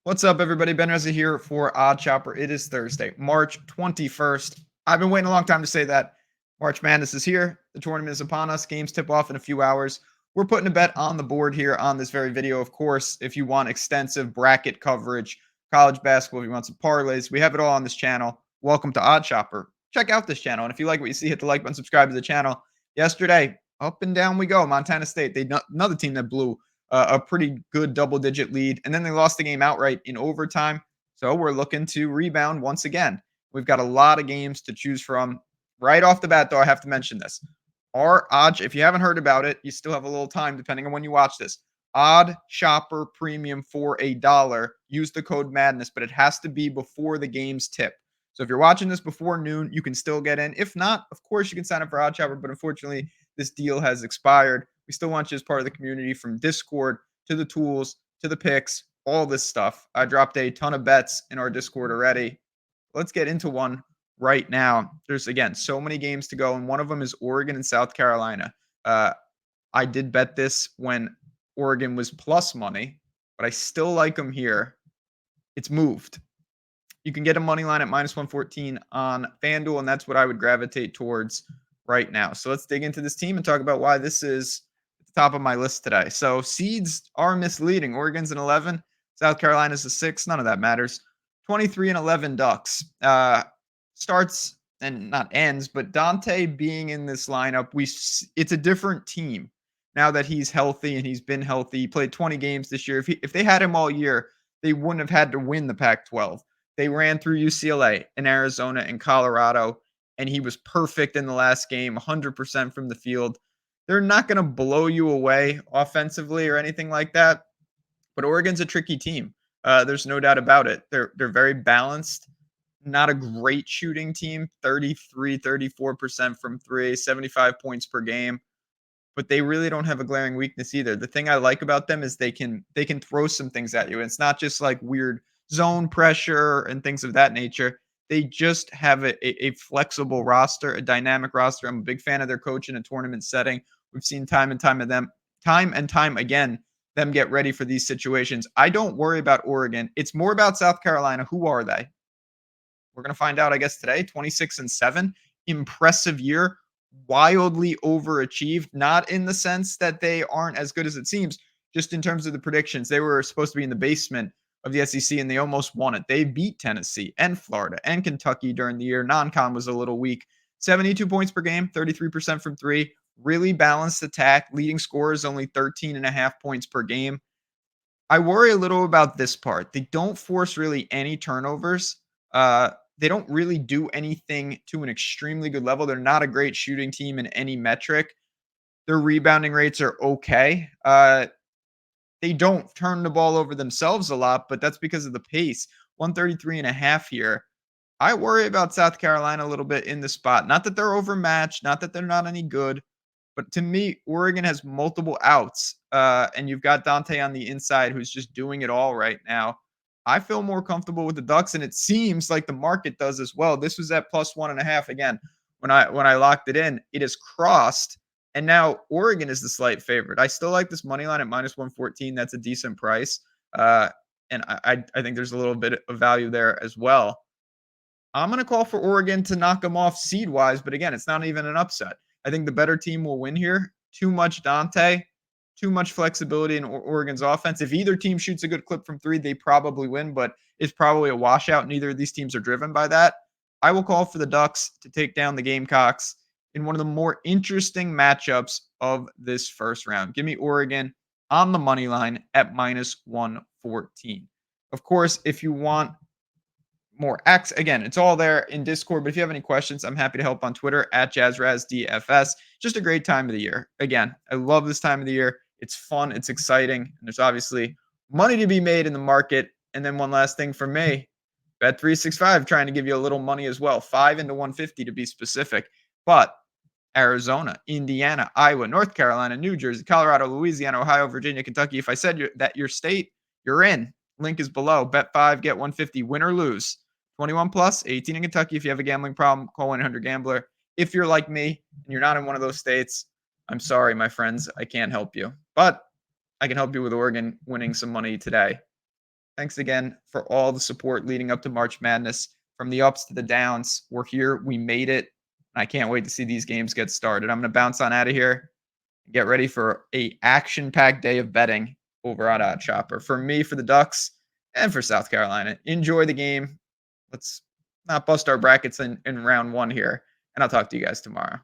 What's up, everybody? Ben Reza here for OddsShopper. It is Thursday, March 21st. I've been waiting a long time to say that. March Madness is here. The tournament is upon us. Games tip off in a few hours. We're putting a bet on the board here on this very video. Of course, if you want extensive bracket coverage, college basketball, if you want some parlays, we have it all on this channel. Welcome to OddsShopper. Check out this channel. And if you like what you see, hit the like button, subscribe to the channel. Yesterday, up and down we go. Montana State, another team that blew a pretty good double-digit lead, and then they lost the game outright in overtime. So we're looking to rebound once again. We've got a lot of games to choose from. Right off the bat, though, I have to mention this. Our odds, if you haven't heard about it, you still have a little time depending on when you watch this. Odd Shopper Premium for $1. Use the code Madness, but it has to be before the game's tip. So if you're watching this before noon, you can still get in. If not, of course, you can sign up for Odd Shopper, but unfortunately, this deal has expired. We still want you as part of the community, from Discord to the tools to the picks, all this stuff. I dropped a ton of bets in our Discord already. Let's get into one right now. There's, again, so many games to go, and one of them is Oregon and South Carolina. I did bet this when Oregon was plus money, but I still like them here. It's moved. You can get a money line at minus 114 on FanDuel, and that's what I would gravitate towards right now. So let's dig into this team and talk about why this is at the top of my list today. So seeds are misleading. Oregon's an 11, South Carolina's a 6. None of that matters. 23 and 11 Ducks. Starts and not ends, but Dante being in this lineup, it's a different team now that he's healthy, and he's been healthy. He played 20 games this year. If they had him all year, they wouldn't have had to win the Pac-12. They ran through UCLA and Arizona and Colorado, and he was perfect in the last game, 100% from the field. They're not going to blow you away offensively or anything like that, but Oregon's a tricky team. There's no doubt about it. They're very balanced. Not a great shooting team, 33, 34% from three, 75 points per game, but they really don't have a glaring weakness either. The thing I like about them is they can throw some things at you. And it's not just like weird zone pressure and things of that nature. They just have a flexible roster, a dynamic roster. I'm a big fan of their coach in a tournament setting. We've seen time and time again, them get ready for these situations. I don't worry about Oregon. It's more about South Carolina. Who are they? We're going to find out, I guess, today. 26 and 7. Impressive year. Wildly overachieved, not in the sense that they aren't as good as it seems, just in terms of the predictions. They were supposed to be in the basement of the SEC, and they almost won it. They beat Tennessee and Florida and Kentucky during the year. Non-con was a little weak. 72 points per game, 33% from three. Really balanced attack. Leading scorers only 13.5 points per game. I worry a little about this part. They don't force really any turnovers. They don't really do anything to an extremely good level. They're not a great shooting team in any metric. Their rebounding rates are okay. They don't turn the ball over themselves a lot, but that's because of the pace. 133.5 here. I worry about South Carolina a little bit in the spot. Not that they're overmatched, not that they're not any good, but to me, Oregon has multiple outs, and you've got Dante on the inside who's just doing it all right now. I feel more comfortable with the Ducks, and it seems like the market does as well. This was at plus 1.5 again. When I locked it in, it has crossed, and now Oregon is the slight favorite. I still like this money line at minus 114. That's a decent price, and I think there's a little bit of value there as well. I'm going to call for Oregon to knock them off seed-wise, but again, it's not even an upset. I think the better team will win here. Too much Dante, too much flexibility in Oregon's offense. If either team shoots a good clip from three, they probably win, but it's probably a washout. Neither of these teams are driven by that. I will call for the Ducks to take down the Gamecocks in one of the more interesting matchups of this first round. Give me Oregon on the money line at minus 114. Of course, if you want more X. Again, it's all there in Discord. But if you have any questions, I'm happy to help on Twitter at JazzRazDFS. Just a great time of the year. Again, I love this time of the year. It's fun. It's exciting. And there's obviously money to be made in the market. And then one last thing for me, Bet365 trying to give you a little money as well. 5 into 150 to be specific. But Arizona, Indiana, Iowa, North Carolina, New Jersey, Colorado, Louisiana, Ohio, Virginia, Kentucky. If I said that your state, you're in. Link is below. Bet 5, get 150. Win or lose. 21 plus, 18 in Kentucky. If you have a gambling problem, call 1-800-GAMBLER. If you're like me and you're not in one of those states, I'm sorry, my friends. I can't help you. But I can help you with Oregon winning some money today. Thanks again for all the support leading up to March Madness. From the ups to the downs, we're here. We made it. I can't wait to see these games get started. I'm going to bounce on out of here. Get ready for a action-packed day of betting over on OddsShopper. For me, for the Ducks, and for South Carolina. Enjoy the game. Let's not bust our brackets in round one here. And I'll talk to you guys tomorrow.